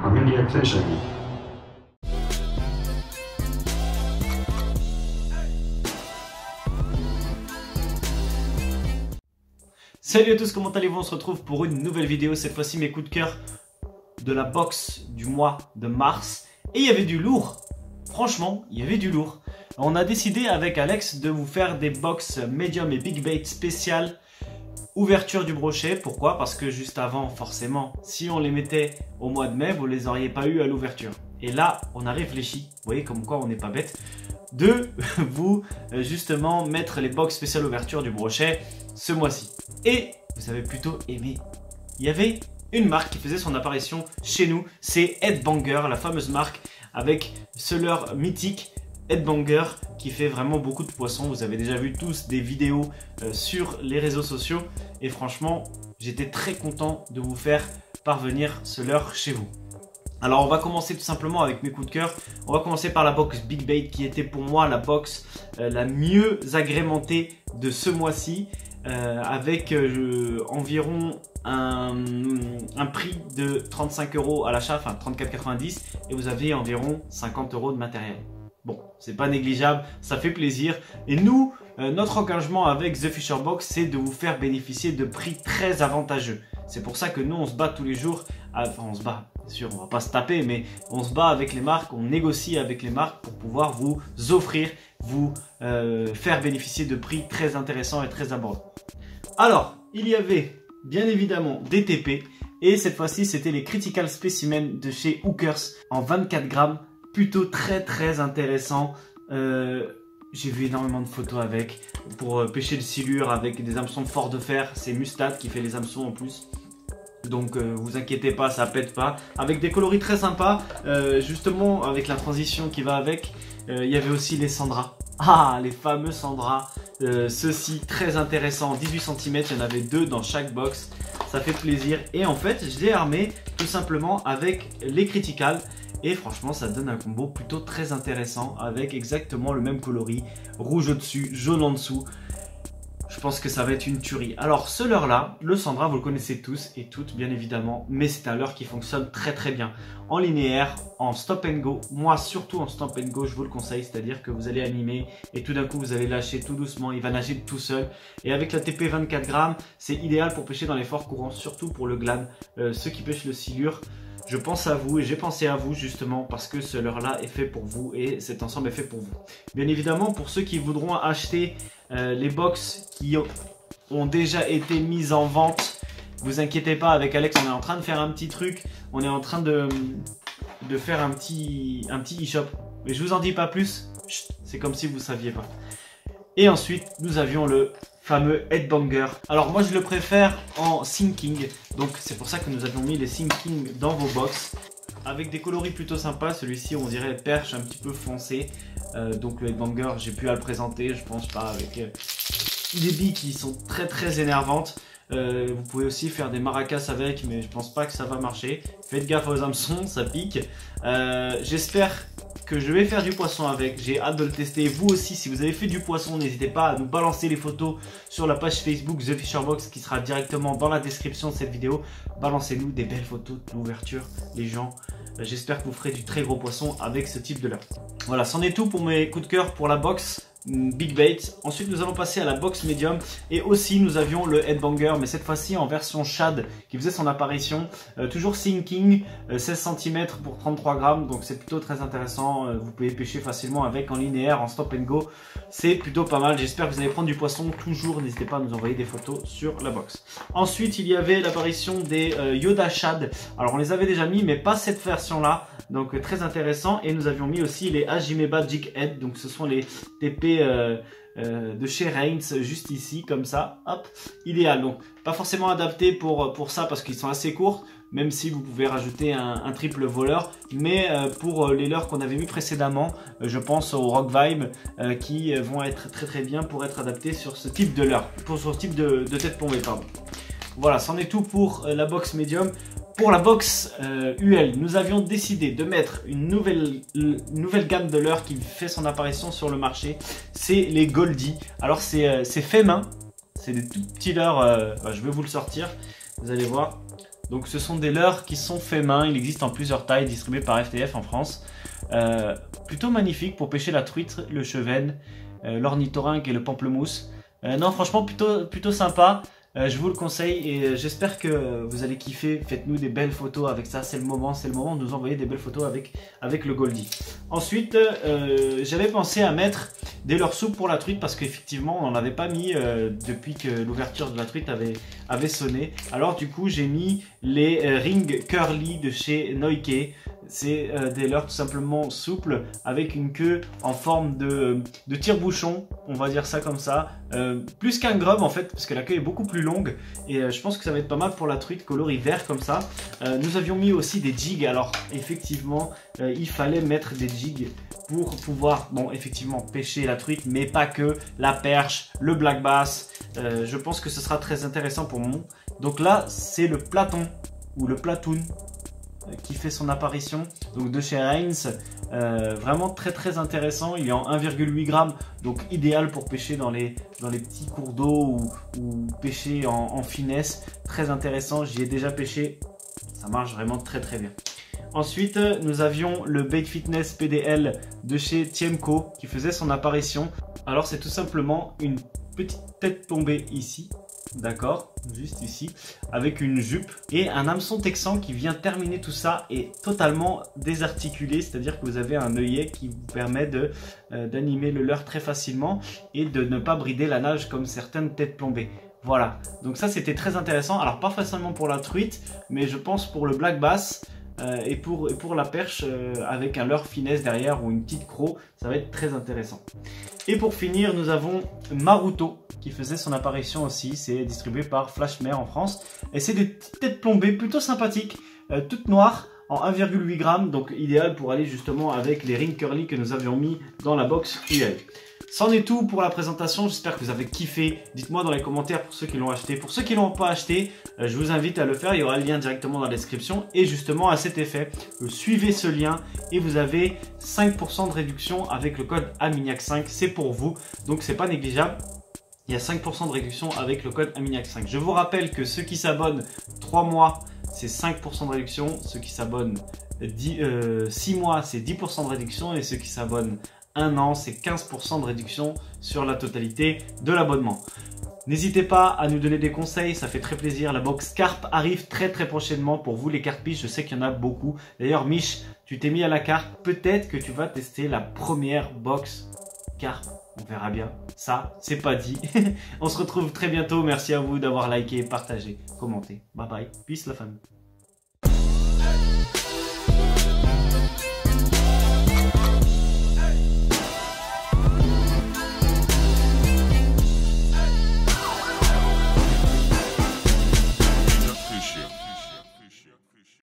I'm Indian fishing. Salut à tous, comment allez-vous? On se retrouve pour une nouvelle vidéo, cette fois-ci mes coups de cœur de la box du mois de mars. Et il y avait du lourd, franchement, il y avait du lourd. On a décidé avec Alex de vous faire des box medium et big bait spéciales ouverture du brochet. Pourquoi? Parce que juste avant, forcément, si on les mettait au mois de mai, vous les auriez pas eu à l'ouverture. Et là, on a réfléchi, vous voyez comme quoi on n'est pas bête, de vous justement mettre les box spéciales ouverture du brochet ce mois-ci. Et vous avez plutôt aimé. Il y avait une marque qui faisait son apparition chez nous, c'est Headbanger, la fameuse marque avec ce leurre mythique Headbanger qui fait vraiment beaucoup de poissons. Vous avez déjà vu tous des vidéos sur les réseaux sociaux et franchement, j'étais très content de vous faire parvenir ce leurre chez vous. Alors on va commencer tout simplement avec mes coups de cœur. On va commencer par la box Big Bait qui était pour moi la box la mieux agrémentée de ce mois-ci. Avec environ un prix de 35 € à l'achat, enfin 34,90 et vous aviez environ 50 € de matériel. Bon, c'est pas négligeable, ça fait plaisir. Et nous, notre engagement avec The Fisher Box, c'est de vous faire bénéficier de prix très avantageux. C'est pour ça que nous, on se bat tous les jours. Enfin, on se bat, bien sûr, on va pas se taper, mais on se bat avec les marques, on négocie avec les marques pour pouvoir vous offrir, vous faire bénéficier de prix très intéressants et très abordables. Alors, il y avait bien évidemment des TP et cette fois-ci, c'était les Critical Specimen de chez Hookers en 24 grammes. Plutôt très intéressant. J'ai vu énormément de photos avec pour pêcher le silure avec des hameçons fort de fer. C'est Mustad qui fait les hameçons en plus. Donc vous inquiétez pas, ça pète pas. Avec des coloris très sympas. Justement avec la transition qui va avec. Il y avait aussi les Sandra. Ah, les fameux Sandra. Ceux-ci très intéressants. 18 cm, il y en avait 2 dans chaque box. Ça fait plaisir. Et en fait, je l'ai armé tout simplement avec les Critical. Et franchement, ça donne un combo plutôt très intéressant avec exactement le même coloris. Rouge au-dessus, jaune en dessous. Je pense que ça va être une tuerie. Alors ce leurre là, le Sandra, vous le connaissez tous et toutes bien évidemment. Mais c'est un leurre qui fonctionne très bien. En linéaire, en stop and go. Moi surtout en stop and go, je vous le conseille. C'est-à-dire que vous allez animer et tout d'un coup vous allez lâcher tout doucement. Il va nager tout seul. Et avec la TP 24 grammes, c'est idéal pour pêcher dans les forts courants. Surtout pour le glan. Ceux qui pêchent le silure. Je pense à vous et j'ai pensé à vous justement parce que ce leurre-là est fait pour vous et cet ensemble est fait pour vous. Bien évidemment, pour ceux qui voudront acheter les box qui ont déjà été mises en vente, vous inquiétez pas, avec Alex, on est en train de faire un petit truc. On est en train de faire un petit e-shop. Mais je vous en dis pas plus, c'est comme si vous ne saviez pas. Et ensuite, nous avions le fameux Headbanger. Alors moi je le préfère en sinking, donc c'est pour ça que nous avons mis les sinking dans vos box avec des coloris plutôt sympas. Celui-ci on dirait perche un petit peu foncé, donc le Headbanger j'ai pu à le présenter, je pense pas, avec des billes qui sont très énervantes. Vous pouvez aussi faire des maracas avec, mais je pense pas que ça va marcher. Faites gaffe aux hameçons, ça pique. J'espère que je vais faire du poisson avec, j'ai hâte de le tester. Vous aussi, si vous avez fait du poisson, n'hésitez pas à nous balancer les photos sur la page Facebook The Fisher Box qui sera directement dans la description de cette vidéo. Balancez-nous des belles photos de l'ouverture, les gens. J'espère que vous ferez du très gros poisson avec ce type de leurre. Voilà, c'en est tout pour mes coups de cœur pour la box Big Bait. Ensuite nous allons passer à la box Medium et aussi nous avions le Headbanger, mais cette fois-ci en version Shad qui faisait son apparition, toujours sinking, 16 cm pour 33 grammes, donc c'est plutôt très intéressant. Vous pouvez pêcher facilement avec en linéaire, en stop and go, c'est plutôt pas mal. J'espère que vous allez prendre du poisson toujours, n'hésitez pas à nous envoyer des photos sur la box. Ensuite il y avait l'apparition des Yoda Shad. Alors on les avait déjà mis mais pas cette version là, donc très intéressant. Et nous avions mis aussi les Hajimeba Jig Head, donc ce sont les TP de chez Reigns, juste ici comme ça, hop, idéal. Donc pas forcément adapté pour ça parce qu'ils sont assez courts, même si vous pouvez rajouter un triple voleur, mais pour les leurres qu'on avait mis précédemment, je pense aux Rock Vibe qui vont être très bien pour être adaptés sur ce type de leurre, pour ce type de tête plombée, pardon. Voilà, c'en est tout pour la box Medium. Pour la box UL, nous avions décidé de mettre une nouvelle gamme de leurres qui fait son apparition sur le marché. C'est les Goldie. Alors c'est fait main, c'est des tout petits leurres, je vais vous le sortir, vous allez voir. Donc ce sont des leurres qui sont faits main, il existe en plusieurs tailles, distribués par FTF en France. Plutôt magnifique pour pêcher la truite, le chevenne, l'ornithorynque et le pamplemousse. Non, franchement, plutôt sympa. Je vous le conseille et j'espère que vous allez kiffer. Faites-nous des belles photos avec ça, c'est le moment de nous envoyer des belles photos avec le Goldie. Ensuite, j'avais pensé à mettre des leurres souples pour la truite parce qu'effectivement, on n'en avait pas mis depuis que l'ouverture de la truite avait sonné. Alors du coup, j'ai mis les Ring Curly de chez Noike. C'est des leurres tout simplement souples avec une queue en forme de tire-bouchon, on va dire ça comme ça. Plus qu'un grub en fait, parce que la queue est beaucoup plus longue et je pense que ça va être pas mal pour la truite coloris vert comme ça. Nous avions mis aussi des jigs, alors effectivement il fallait mettre des jigs pour pouvoir, bon effectivement pêcher la truite, mais pas que, la perche, le black bass. Je pense que ce sera très intéressant pour moi. Donc là c'est le platon ou le platoon qui fait son apparition, donc de chez Reigns. Vraiment très intéressant, il est en 1,8 g, donc idéal pour pêcher dans les petits cours d'eau ou pêcher en finesse. Très intéressant, j'y ai déjà pêché, ça marche vraiment très bien. Ensuite nous avions le Bait Fitness PDL de chez Tiemco qui faisait son apparition. Alors c'est tout simplement une petite tête tombée ici, d'accord, juste ici, avec une jupe et un hameçon texan qui vient terminer tout ça et totalement désarticulé, c'est-à-dire que vous avez un œillet qui vous permet d'animer le leurre très facilement et de ne pas brider la nage comme certaines têtes plombées. Voilà, donc ça c'était très intéressant, alors pas forcément pour la truite, mais je pense pour le black bass et pour la perche avec un leurre finesse derrière ou une petite croc, ça va être très intéressant. Et pour finir, nous avons Maruto qui faisait son apparition aussi, c'est distribué par Flashmare en France. Et c'est des petites têtes plombées plutôt sympathiques, toutes noires, en 1,8 g, donc idéal pour aller justement avec les Ring Curly que nous avions mis dans la box UL. C'en est tout pour la présentation, j'espère que vous avez kiffé. Dites-moi dans les commentaires pour ceux qui l'ont acheté. Pour ceux qui ne l'ont pas acheté, je vous invite à le faire, il y aura le lien directement dans la description. Et justement à cet effet, suivez ce lien et vous avez 5% de réduction avec le code AMIGNAC5, c'est pour vous, donc c'est pas négligeable. Il y a 5% de réduction avec le code AMIGNAC5. Je vous rappelle que ceux qui s'abonnent 3 mois, c'est 5% de réduction. Ceux qui s'abonnent 6 mois, c'est 10% de réduction. Et ceux qui s'abonnent 1 an, c'est 15% de réduction sur la totalité de l'abonnement. N'hésitez pas à nous donner des conseils, ça fait très plaisir. La box carpe arrive très prochainement pour vous les carpistes, je sais qu'il y en a beaucoup. D'ailleurs Mich, tu t'es mis à la carpe, peut-être que tu vas tester la première box carpe. On verra bien, ça c'est pas dit. On se retrouve très bientôt, merci à vous d'avoir liké, partagé, commenté. Bye bye, peace la famille.